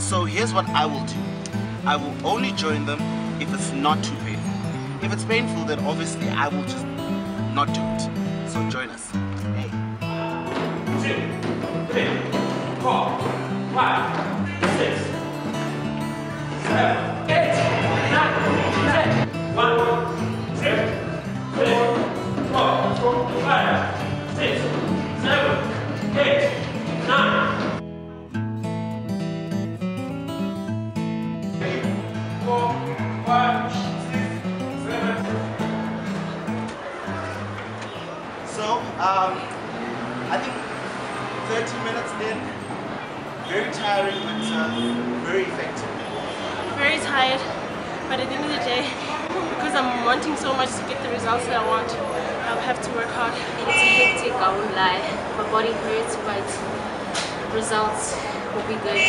So here's what I will do. I will only join them if it's not too painful. If it's painful, then obviously I will just not do it. So join us. Hey. 2, 3, 4, 5, 6, 7, 8, 9, 10. 1, 2, 3, 4, 5, 6, 7, 8, 9. 4, 5, 6, 7. So, I think 30 minutes in, very tiring, but very effective. Very tired, but at the end of the day, because I'm wanting so much to get the results that I want, I'll have to work hard. It's hectic, I won't lie. My body hurts, but results will be good.